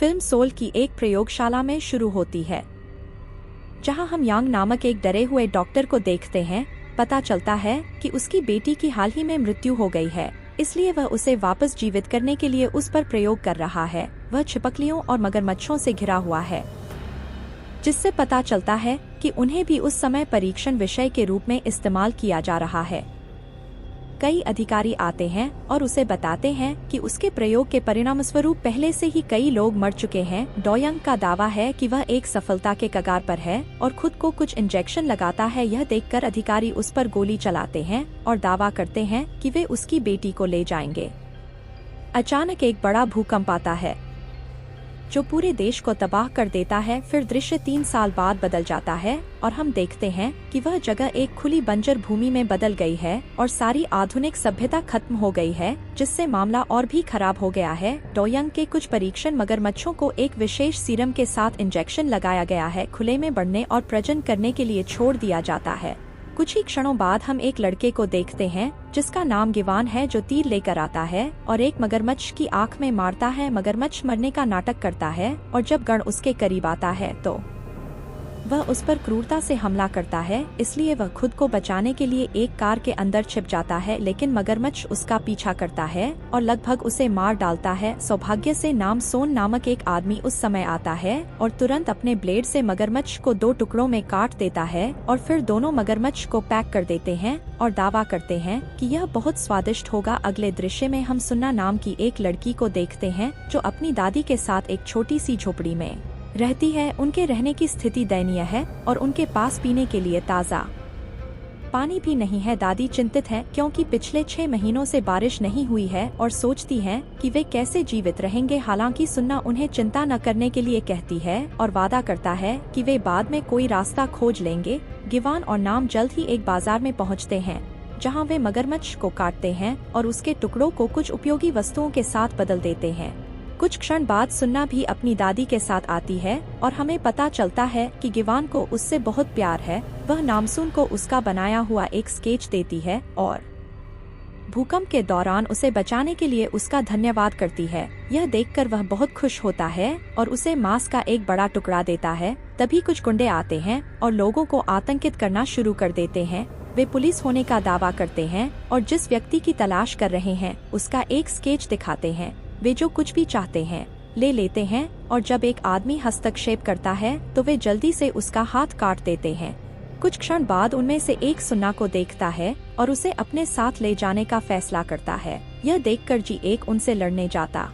Film soul की एक प्रयोगशाला में शुरू होती है, जहां हम यांग नामक एक डरे हुए डॉक्टर को देखते हैं। पता चलता है कि उसकी बेटी की हाल ही में मृत्यु हो गई है, इसलिए वह उसे वापस जीवित करने के लिए उस पर प्रयोग कर रहा है। वह छिपकलियों और मगरमच्छों से घिरा हुआ है, जिससे पता चलता है कि उन्हें भी उस समय परीक्षण विषय के रूप में इस्तेमाल किया जा रहा है। कई अधिकारी आते हैं और उसे बताते हैं कि उसके प्रयोग के परिणामस्वरूप पहले से ही कई लोग मर चुके हैं। डोयंग का दावा है कि वह एक सफलता के कगार पर है और खुद को कुछ इंजेक्शन लगाता है। यह देखकर अधिकारी उस पर गोली चलाते हैं और दावा करते हैं कि वे उसकी बेटी को ले जाएंगे। अचानक एक बड़ा भूकंप आता है, जो पूरे देश को तबाह कर देता है। फिर दृश्य 3 साल बाद बदल जाता है और हम देखते हैं कि वह जगह एक खुली बंजर भूमि में बदल गई है और सारी आधुनिक सभ्यता खत्म हो गई है, जिससे मामला और भी खराब हो गया है। डोयंग के कुछ परीक्षण मगरमच्छों को एक विशेष सीरम के साथ इंजेक्शन लगाया गया है, खुले में बढ़ने और प्रजनन करने के लिए छोड़ दिया जाता है। कुछ ही क्षणों बाद हम एक लड़के को देखते हैं जिसका नाम गिवान है, जो तीर लेकर आता है और एक मगरमच्छ की आंख में मारता है। मगरमच्छ मरने का नाटक करता है और जब गण उसके करीब आता है तो वह उस पर क्रूरता से हमला करता है, इसलिए वह खुद को बचाने के लिए एक कार के अंदर छिप जाता है, लेकिन मगरमच्छ उसका पीछा करता है और लगभग उसे मार डालता है। सौभाग्य से नामसोन नामक एक आदमी उस समय आता है और तुरंत अपने ब्लेड से मगरमच्छ को 2 टुकड़ों में काट देता है और फिर दोनों मगरमच्छ को पैक कर देते हैं और दावा करते हैं कि यह बहुत स्वादिष्ट होगा। अगले दृश्य में हम सुन्ना नाम की एक लड़की को देखते हैं, जो अपनी दादी के साथ एक छोटी सी झोपड़ी में रहती है। उनके रहने की स्थिति दयनीय है और उनके पास पीने के लिए ताज़ा पानी भी नहीं है। दादी चिंतित है क्योंकि पिछले 6 महीनों से बारिश नहीं हुई है और सोचती हैं कि वे कैसे जीवित रहेंगे। हालांकि सुन्ना उन्हें चिंता न करने के लिए कहती है और वादा करता है कि वे बाद में कोई रास्ता खोज लेंगे। गिवान और नाम जल्द ही एक बाजार में पहुंचते हैं, जहां वे मगरमच्छ को काटते हैं और उसके टुकड़ों को कुछ उपयोगी वस्तुओं के साथ बदल देते हैं। कुछ क्षण बाद सुन्ना भी अपनी दादी के साथ आती है और हमें पता चलता है कि गिवान को उससे बहुत प्यार है। वह नामसून को उसका बनाया हुआ एक स्केच देती है और भूकंप के दौरान उसे बचाने के लिए उसका धन्यवाद करती है। यह देखकर वह बहुत खुश होता है और उसे मांस का एक बड़ा टुकड़ा देता है। तभी कुछ गुंडे आते हैं और लोगों को आतंकित करना शुरू कर देते हैं। वे पुलिस होने का दावा करते हैं और जिस व्यक्ति की तलाश कर रहे हैं उसका एक स्केच दिखाते हैं। वे जो कुछ भी चाहते हैं ले लेते हैं और जब एक आदमी हस्तक्षेप करता है तो वे जल्दी से उसका हाथ काट देते हैं। कुछ क्षण बाद उनमें से एक सुन्ना को देखता है और उसे अपने साथ ले जाने का फैसला करता है। यह देखकर जी एक उनसे लड़ने जाता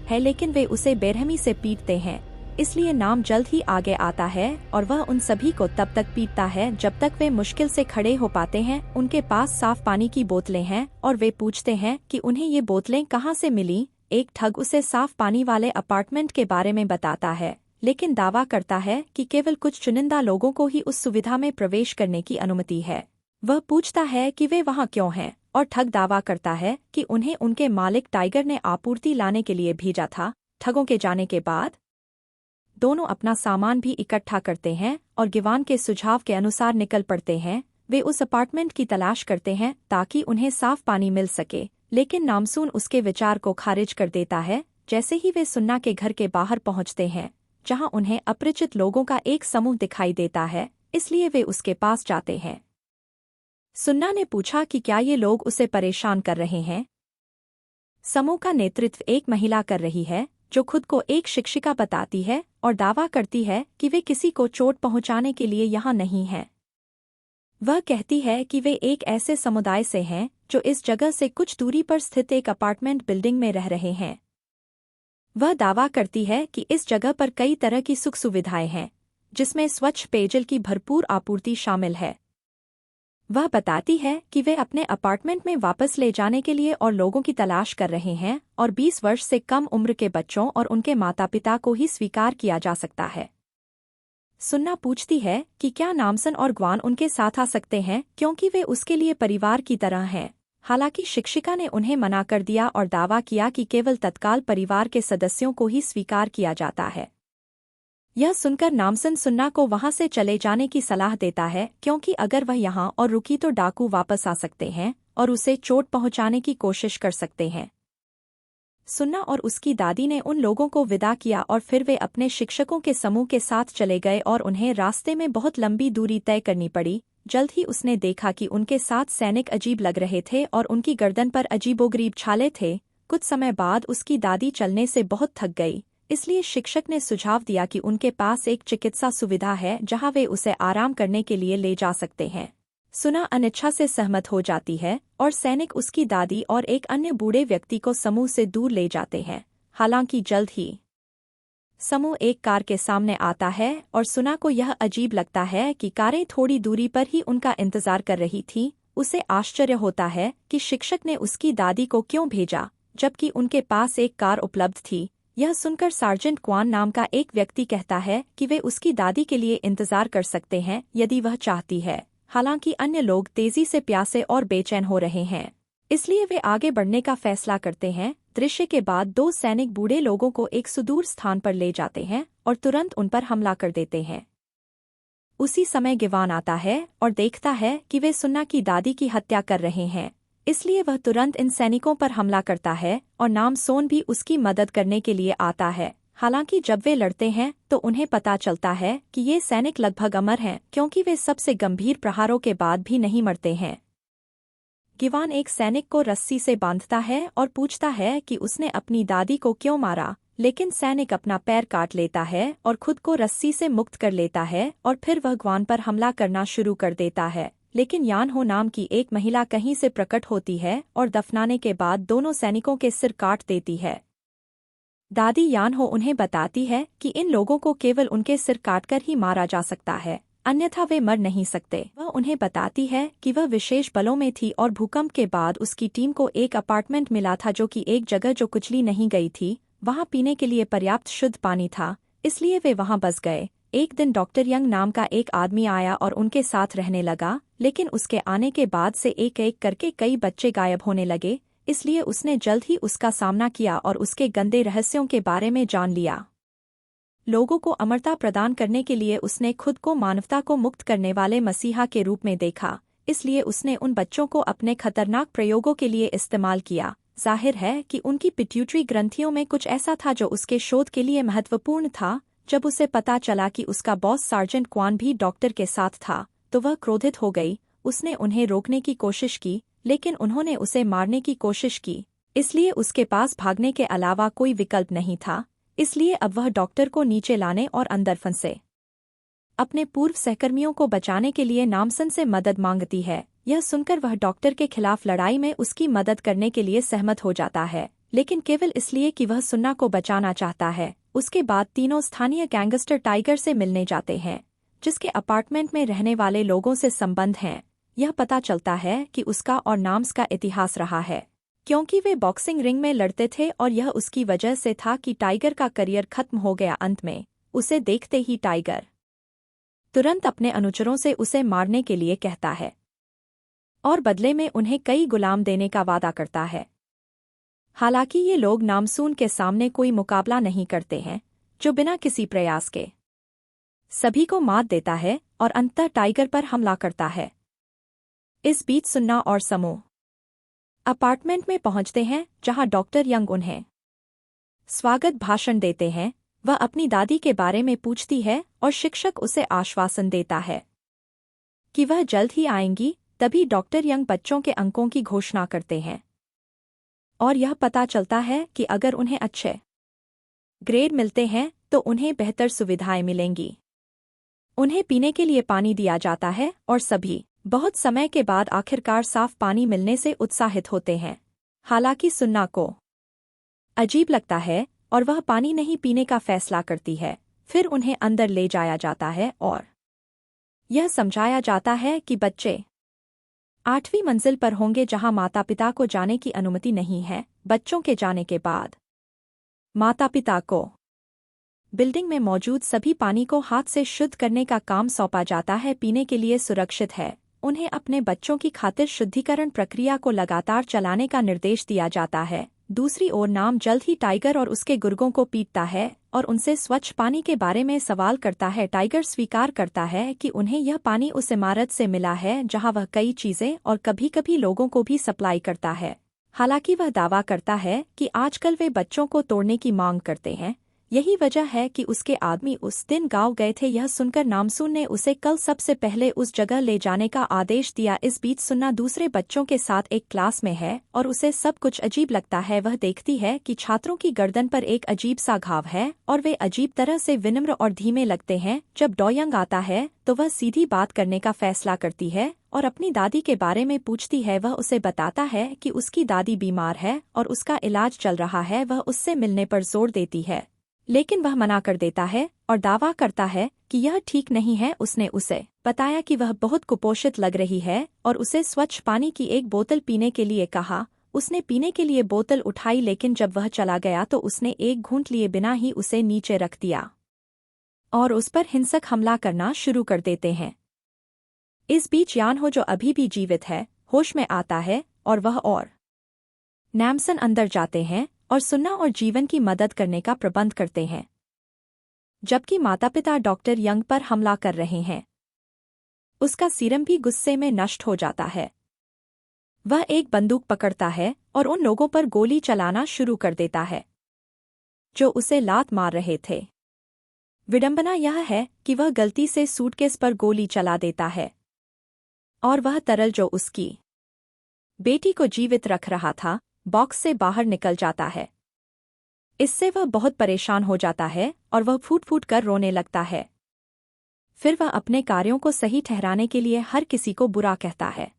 है, लेकिन वे उसे बेरहमी से पीटते हैं, इसलिए नाम जल्द ही आगे आता है और वह उन सभी को तब तक पीटता है जब तक वे मुश्किल से खड़े हो पाते हैं। उनके पास साफ पानी की बोतलें हैं और वे पूछते हैं कि उन्हें ये बोतलें कहाँ से मिली। एक ठग उसे साफ पानी वाले अपार्टमेंट के बारे में बताता है, लेकिन दावा करता है कि केवल कुछ चुनिंदा लोगों को ही उस सुविधा में प्रवेश करने की अनुमति है। वह पूछता है कि वे वहाँ क्यों हैं और ठग दावा करता है कि उन्हें उनके मालिक टाइगर ने आपूर्ति लाने के लिए भेजा था। ठगों के जाने के बाद दोनों अपना सामान भी इकट्ठा करते हैं और गिवान के सुझाव के अनुसार निकल पड़ते हैं। वे उस अपार्टमेंट की तलाश करते हैं ताकि उन्हें साफ पानी मिल सके, लेकिन नामसून उसके विचार को खारिज कर देता है। जैसे ही वे सुन्ना के घर के बाहर पहुंचते हैं, जहां उन्हें अपरिचित लोगों का एक समूह दिखाई देता है, इसलिए वे उसके पास जाते हैं। सुन्ना ने पूछा कि क्या ये लोग उसे परेशान कर रहे हैं। समूह का नेतृत्व एक महिला कर रही है, जो खुद को एक शिक्षिका बताती है और दावा करती है कि वे किसी को चोट पहुंचाने के लिए यहाँ नहीं हैं। वह कहती है कि वे एक ऐसे समुदाय से हैं जो इस जगह से कुछ दूरी पर स्थित एक अपार्टमेंट बिल्डिंग में रह रहे हैं। वह दावा करती है कि इस जगह पर कई तरह की सुख सुविधाएं हैं, जिसमें स्वच्छ पेयजल की भरपूर आपूर्ति शामिल है। वह बताती है कि वे अपने अपार्टमेंट में वापस ले जाने के लिए और लोगों की तलाश कर रहे हैं और 20 वर्ष से कम उम्र के बच्चों और उनके माता पिता को ही स्वीकार किया जा सकता है। सुन्ना पूछती है कि क्या नामसन और ग्वान उनके साथ आ सकते हैं, क्योंकि वे उसके लिए परिवार की तरह हैं। हालांकि शिक्षिका ने उन्हें मना कर दिया और दावा किया कि केवल तत्काल परिवार के सदस्यों को ही स्वीकार किया जाता है। यह सुनकर नामसन सुन्ना को वहां से चले जाने की सलाह देता है, क्योंकि अगर वह यहाँ और रुकी तो डाकू वापस आ सकते हैं और उसे चोट पहुंचाने की कोशिश कर सकते हैं। सुन्ना और उसकी दादी ने उन लोगों को विदा किया और फिर वे अपने शिक्षकों के समूह के साथ चले गए और उन्हें रास्ते में बहुत लंबी दूरी तय करनी पड़ी। जल्द ही उसने देखा कि उनके साथ सैनिक अजीब लग रहे थे और उनकी गर्दन पर अजीबोगरीब छाले थे। कुछ समय बाद उसकी दादी चलने से बहुत थक गई, इसलिए शिक्षक ने सुझाव दिया कि उनके पास एक चिकित्सा सुविधा है जहां वे उसे आराम करने के लिए ले जा सकते हैं। सुना अनिच्छा से सहमत हो जाती है और सैनिक उसकी दादी और एक अन्य बूढ़े व्यक्ति को समूह से दूर ले जाते हैं। हालांकि जल्द ही समूह एक कार के सामने आता है और सुना को यह अजीब लगता है कि कारें थोड़ी दूरी पर ही उनका इंतजार कर रही थी। उसे आश्चर्य होता है कि शिक्षक ने उसकी दादी को क्यों भेजा जबकि उनके पास एक कार उपलब्ध थी। यह सुनकर सार्जेंट क्वान नाम का एक व्यक्ति कहता है कि वे उसकी दादी के लिए इंतजार कर सकते हैं यदि वह चाहती है। हालांकि अन्य लोग तेजी से प्यासे और बेचैन हो रहे हैं, इसलिए वे आगे बढ़ने का फैसला करते हैं। दृश्य के बाद दो सैनिक बूढ़े लोगों को एक सुदूर स्थान पर ले जाते हैं और तुरंत उन पर हमला कर देते हैं। उसी समय गिवान आता है और देखता है कि वे सुन्ना की दादी की हत्या कर रहे हैं, इसलिए वह तुरंत इन सैनिकों पर हमला करता है और नाम सोन भी उसकी मदद करने के लिए आता है। हालांकि जब वे लड़ते हैं तो उन्हें पता चलता है कि ये सैनिक लगभग अमर हैं क्योंकि वे सबसे गंभीर प्रहारों के बाद भी नहीं मरते हैं। गिवान एक सैनिक को रस्सी से बांधता है और पूछता है कि उसने अपनी दादी को क्यों मारा, लेकिन सैनिक अपना पैर काट लेता है और खुद को रस्सी से मुक्त कर लेता है और फिर वह ग्वान पर हमला करना शुरू कर देता है। लेकिन यान हो नाम की एक महिला कहीं से प्रकट होती है और दफनाने के बाद दोनों सैनिकों के सिर काट देती है। दादी यान हो उन्हें बताती है कि इन लोगों को केवल उनके सिर काटकर ही मारा जा सकता है, अन्यथा वे मर नहीं सकते। वह उन्हें बताती है कि वह विशेष बलों में थी और भूकंप के बाद उसकी टीम को एक अपार्टमेंट मिला था जो कि एक जगह जो कुचली नहीं गई थी। वहां पीने के लिए पर्याप्त शुद्ध पानी था, इसलिए वे वहां बस गए। एक दिन डॉक्टर यंग नाम का एक आदमी आया और उनके साथ रहने लगा, लेकिन उसके आने के बाद से एक एक करके कई बच्चे गायब होने लगे, इसलिए उसने जल्द ही उसका सामना किया और उसके गंदे रहस्यों के बारे में जान लिया। लोगों को अमरता प्रदान करने के लिए उसने खुद को मानवता को मुक्त करने वाले मसीहा के रूप में देखा, इसलिए उसने उन बच्चों को अपने खतरनाक प्रयोगों के लिए इस्तेमाल किया। जाहिर है कि उनकी पिट्यूटरी ग्रंथियों में कुछ ऐसा था जो उसके शोध के लिए महत्वपूर्ण था। जब उसे पता चला कि उसका बॉस सार्जेंट क्वान भी डॉक्टर के साथ था तो वह क्रोधित हो गई। उसने उन्हें रोकने की कोशिश की, लेकिन उन्होंने उसे मारने की कोशिश की, इसलिए उसके पास भागने के अलावा कोई विकल्प नहीं था। इसलिए अब वह डॉक्टर को नीचे लाने और अंदर फंसे अपने पूर्व सहकर्मियों को बचाने के लिए नामसन से मदद मांगती है। यह सुनकर वह डॉक्टर के खिलाफ लड़ाई में उसकी मदद करने के लिए सहमत हो जाता है, लेकिन केवल इसलिए कि वह सुन्ना को बचाना चाहता है। उसके बाद तीनों स्थानीय गैंगस्टर टाइगर से मिलने जाते हैं, जिसके अपार्टमेंट में रहने वाले लोगों से संबंध हैं। यह पता चलता है कि उसका और नाम्स का इतिहास रहा है, क्योंकि वे बॉक्सिंग रिंग में लड़ते थे और यह उसकी वजह से था कि टाइगर का करियर खत्म हो गया। अंत में उसे देखते ही टाइगर तुरंत अपने अनुचरों से उसे मारने के लिए कहता है और बदले में उन्हें कई गुलाम देने का वादा करता है। हालांकि ये लोग नामसून के सामने कोई मुकाबला नहीं करते हैं, जो बिना किसी प्रयास के सभी को मात देता है और अंततः टाइगर पर हमला करता है। इस बीच सुन्ना और समूह अपार्टमेंट में पहुंचते हैं, जहां डॉक्टर यंग उन्हें स्वागत भाषण देते हैं। वह अपनी दादी के बारे में पूछती है और शिक्षक उसे आश्वासन देता है कि वह जल्द ही आएंगी। तभी डॉक्टर यंग बच्चों के अंकों की घोषणा करते हैं और यह पता चलता है कि अगर उन्हें अच्छे ग्रेड मिलते हैं तो उन्हें बेहतर सुविधाएं मिलेंगी। उन्हें पीने के लिए पानी दिया जाता है और सभी बहुत समय के बाद आखिरकार साफ पानी मिलने से उत्साहित होते हैं। हालांकि सुन्ना को अजीब लगता है और वह पानी नहीं पीने का फैसला करती है। फिर उन्हें अंदर ले जाया जाता है और यह समझाया जाता है कि बच्चे 8वीं मंजिल पर होंगे, जहां माता पिता को जाने की अनुमति नहीं है। बच्चों के जाने के बाद माता पिता को बिल्डिंग में मौजूद सभी पानी को हाथ से शुद्ध करने का काम सौंपा जाता है। पीने के लिए सुरक्षित है। उन्हें अपने बच्चों की खातिर शुद्धिकरण प्रक्रिया को लगातार चलाने का निर्देश दिया जाता है। दूसरी ओर नाम जल्द ही टाइगर और उसके गुर्गों को पीटता है और उनसे स्वच्छ पानी के बारे में सवाल करता है। टाइगर स्वीकार करता है कि उन्हें यह पानी उस इमारत से मिला है जहां वह कई चीजें और कभी-कभी लोगों को भी सप्लाई करता है। हालांकि वह दावा करता है कि आजकल वे बच्चों को तोड़ने की मांग करते हैं। यही वजह है कि उसके आदमी उस दिन गांव गए थे। यह सुनकर नामसून ने उसे कल सबसे पहले उस जगह ले जाने का आदेश दिया। इस बीच सुन्ना दूसरे बच्चों के साथ एक क्लास में है और उसे सब कुछ अजीब लगता है। वह देखती है कि छात्रों की गर्दन पर एक अजीब सा घाव है और वे अजीब तरह से विनम्र और धीमे लगते हैं। जब डोयंग आता है तो वह सीधी बात करने का फैसला करती है और अपनी दादी के बारे में पूछती है। वह उसे बताता है कि उसकी दादी बीमार है और उसका इलाज चल रहा है। वह उससे मिलने पर जोर देती है, लेकिन वह मना कर देता है और दावा करता है कि यह ठीक नहीं है। उसने उसे बताया कि वह बहुत कुपोषित लग रही है और उसे स्वच्छ पानी की एक बोतल पीने के लिए कहा। उसने पीने के लिए बोतल उठाई, लेकिन जब वह चला गया तो उसने एक घूंट लिए बिना ही उसे नीचे रख दिया और उस पर हिंसक हमला करना शुरू कर देते हैं। इस बीच यान हो, जो अभी भी जीवित है, होश में आता है और वह और नैमसन अंदर जाते हैं और सुन्ना और जीवन की मदद करने का प्रबंध करते हैं, जबकि माता पिता डॉक्टर यंग पर हमला कर रहे हैं। उसका सीरम भी गुस्से में नष्ट हो जाता है। वह एक बंदूक पकड़ता है और उन लोगों पर गोली चलाना शुरू कर देता है जो उसे लात मार रहे थे। विडंबना यह है कि वह गलती से सूटकेस पर गोली चला देता है और वह तरल जो उसकी बेटी को जीवित रख रहा था, बॉक्स से बाहर निकल जाता है। इससे वह बहुत परेशान हो जाता है और वह फूट फूट कर रोने लगता है। फिर वह अपने कार्यों को सही ठहराने के लिए हर किसी को बुरा कहता है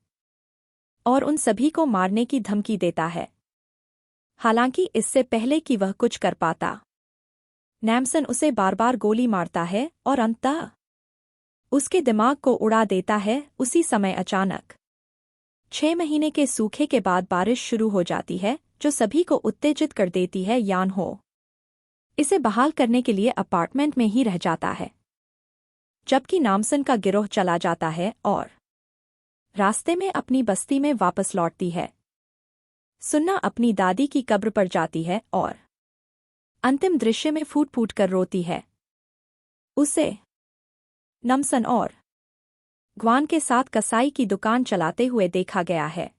और उन सभी को मारने की धमकी देता है। हालांकि इससे पहले कि वह कुछ कर पाता, नैमसन उसे बार बार गोली मारता है और अंततः उसके दिमाग को उड़ा देता है। उसी समय अचानक 6 महीने के सूखे के बाद बारिश शुरू हो जाती है, जो सभी को उत्तेजित कर देती है। यान हो इसे बहाल करने के लिए अपार्टमेंट में ही रह जाता है, जबकि नामसन का गिरोह चला जाता है और रास्ते में अपनी बस्ती में वापस लौटती है। सुन्ना अपनी दादी की कब्र पर जाती है और अंतिम दृश्य में फूट फूट कर रोती है। उसे नमसन और ग्वान के साथ कसाई की दुकान चलाते हुए देखा गया है।